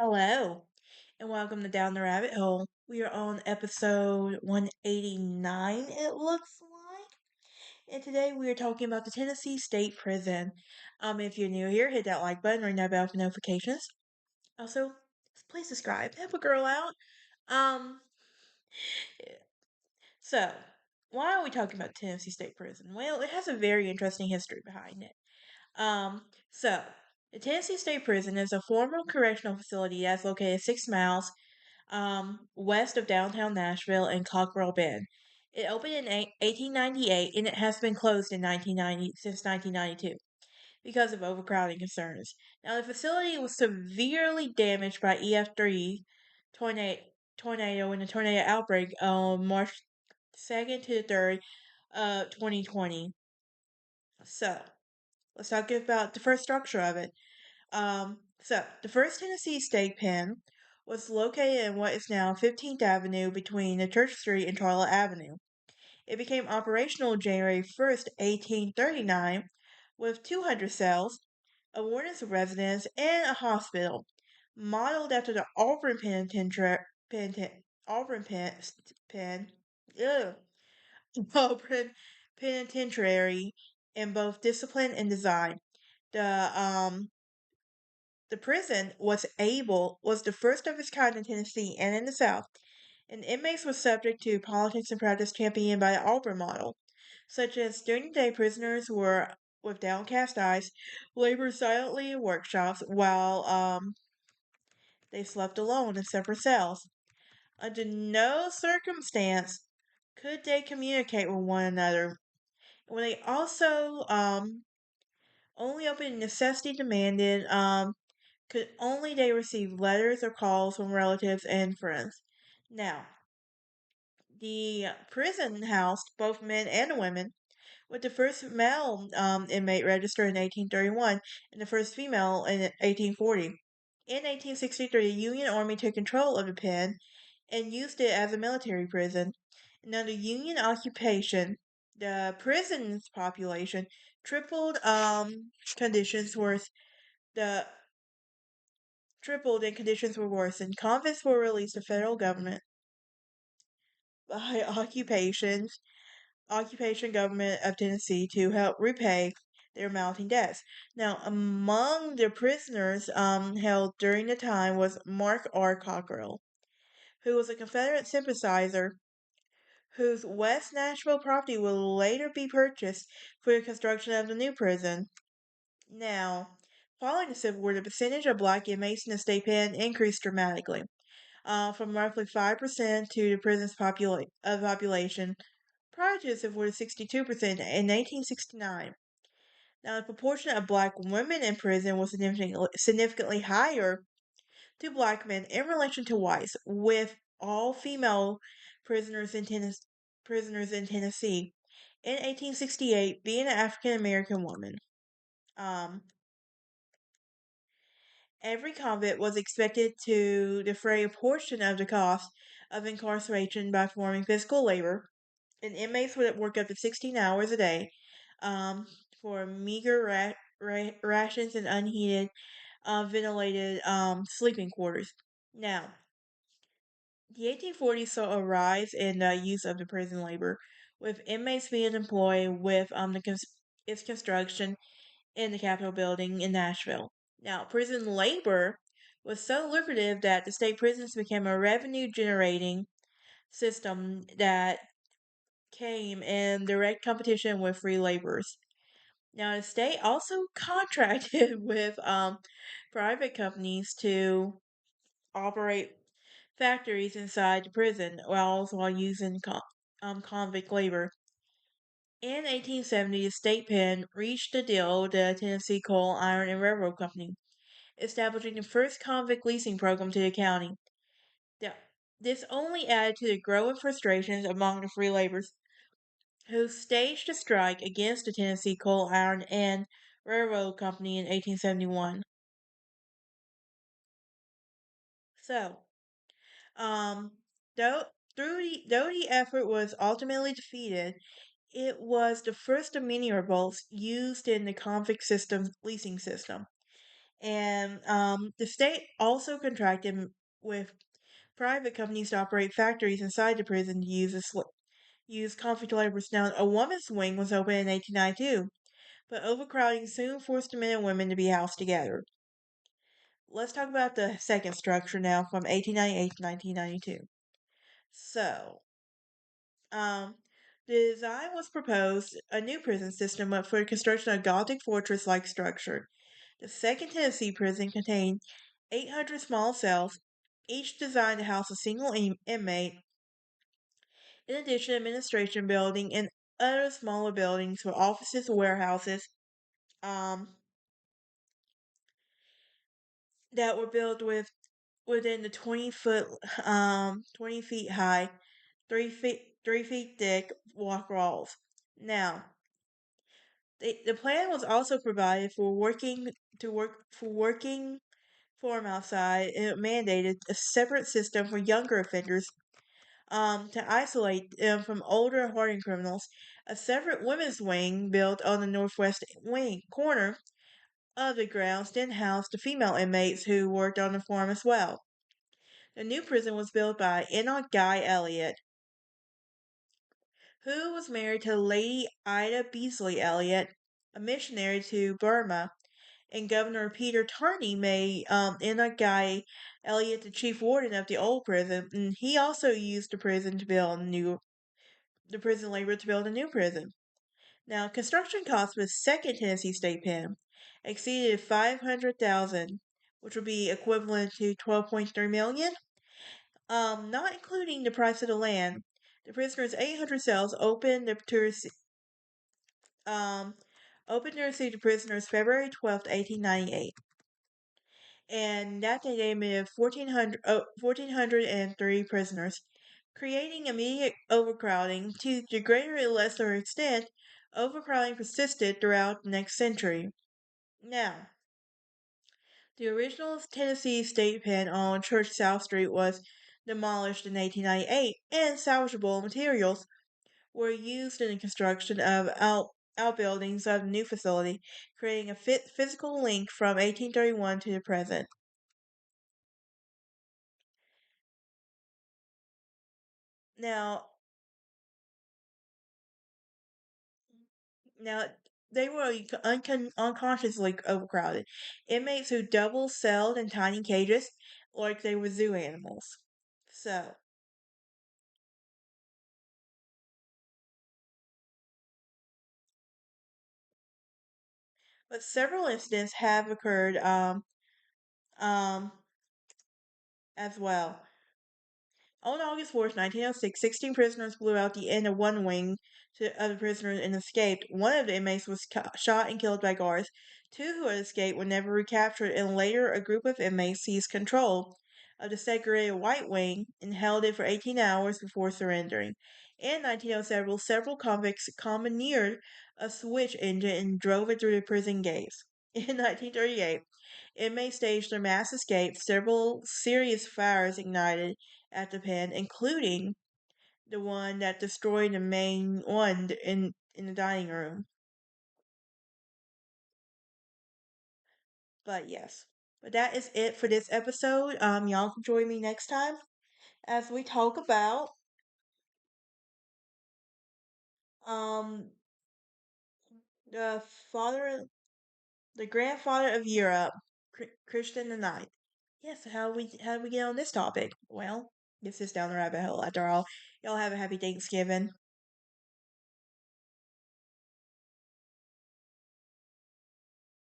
Hello, and welcome to Down the Rabbit Hole. We are on episode 189, it looks like. And today we are talking about the Tennessee State Prison. If you're new here, hit that like button, ring that bell for notifications. Also, please subscribe. Help a girl out. Um, so, why are we talking about Tennessee State Prison? Well, it has a very interesting history behind it. So, the Tennessee State Prison is a former correctional facility that's located 6 miles west of downtown Nashville and Cockrell Bend. It opened in 1898 and it has been closed in 1990 since 1992 because of overcrowding concerns. Now, the facility was severely damaged by EF3 tornado, tornado in a tornado outbreak on March 2nd to the 3rd, 2020. So, let's talk about the first structure of it. So the first Tennessee State Pen was located in what is now 15th Avenue between the Church Street and Charlotte Avenue. It became operational January 1st, 1839, with 200 cells, a warden's residence, and a hospital, modeled after the Auburn Auburn pen, ugh, Auburn Penitentiary in both discipline and design. The the prison was the first of its kind in Tennessee and in the South, and inmates were subject to politics and practice championed by the Auburn model, such as during the day prisoners were with downcast eyes, labored silently in workshops while they slept alone in separate cells. Under no circumstance could they communicate with one another. When they also only opened necessity demanded, could only they receive letters or calls from relatives and friends. Now, the prison housed both men and women, with the first male inmate registered in 1831 and the first female in 1840. In 1863, the Union Army took control of the pen and used it as a military prison. And under Union occupation, the prison's population tripled conditions worse the tripled and conditions were worsened. Convicts were released to federal government by occupation government of Tennessee to help repay their mounting debts. Now, among the prisoners held during the time was Mark R. Cockrell, who was a Confederate sympathizer whose West Nashville property would later be purchased for the construction of the new prison. Now, following the Civil War, the percentage of black inmates in the state pen increased dramatically. From roughly 5% to the prison's population prior to the Civil War to 62% in 1869. Now, the proportion of black women in prison was significantly higher to black men in relation to whites, with all female prisoners in Tennessee in 1868 being an African American woman. Um, every convict was expected to defray a portion of the cost of incarceration by performing physical labor, and inmates would work up to 16 hours a day um, for meager rations and unheated, ventilated sleeping quarters. Now, the 1840s saw a rise in the use of the prison labor, with inmates being employed with its construction in the Capitol building in Nashville. Now, prison labor was so lucrative that the state prisons became a revenue generating system that came in direct competition with free laborers. Now, the state also contracted with private companies to operate factories inside the prison while using convict labor. In 1870, the state pen reached a deal with the Tennessee Coal, Iron, and Railroad Company, establishing the first convict leasing program to the county. Now, this only added to the growing frustrations among the free laborers who staged a strike against the Tennessee Coal, Iron, and Railroad Company in 1871. So, um, though though the effort was ultimately defeated, it was the first of many revolts used in the convict system leasing system. And the state also contracted with private companies to operate factories inside the prison to use conflict labor. Now, a woman's wing was opened in 1892, but overcrowding soon forced the men and women to be housed together. Let's talk about the second structure now from 1898 to 1992. So, um, the design was proposed a new prison system for the construction of a Gothic fortress like structure. The Second Tennessee prison contained 800 small cells, each designed to house a single inmate. In addition, administration building and other smaller buildings for offices, warehouses, um, that were built within the 20 feet high, 3 feet thick walk walls. Now, the plan was also provided for working form outside, and it mandated a separate system for younger offenders to isolate them from older hardened criminals. A separate women's wing built on the northwest wing corner of the grounds then housed the female inmates who worked on the farm as well. The new prison was built by Enoch Guy Elliott, who was married to Lady Ida Beasley Elliott, a missionary to Burma, and Governor Peter Tarney made Enoch Guy Elliott the chief warden of the old prison, and he also used the prison labor to build a new prison. Now, construction costs for the second Tennessee State Pen exceeded 500,000, which would be equivalent to 12.3 million. Not including the price of the land. The prisoner's 800 cells um opened to receive the prisoners February 12th, 1898. And that day they admitted 1,403 prisoners, creating immediate overcrowding. To the greater or lesser extent, overcrowding persisted throughout the next century. Now, the original Tennessee State Pen on Church South Street was demolished in 1898, and salvageable materials were used in the construction of outbuildings of the new facility, creating a physical link from 1831 to the present. Now, now they were unconsciously overcrowded. Inmates who double celled in tiny cages like they were zoo animals. So, but several incidents have occurred um, as well. On August 4th, 1906, 16 prisoners blew out the end of one wing of the prisoners and escaped. One of the inmates was shot and killed by guards. Two who had escaped were never recaptured, and later a group of inmates seized control of the segregated white wing and held it for 18 hours before surrendering. In 1907, several convicts commandeered a switch engine and drove it through the prison gates. In 1938, inmates staged their mass escape. Several serious fires ignited at the pen, including the one that destroyed the main one in the dining room. But yes. But that is it for this episode. Y'all can join me next time as we talk about um the father the grandfather of Europe, Christian the Ninth. Yes, how do we get on this topic? Well, gets us down the rabbit hole after all. Y'all have a happy Thanksgiving.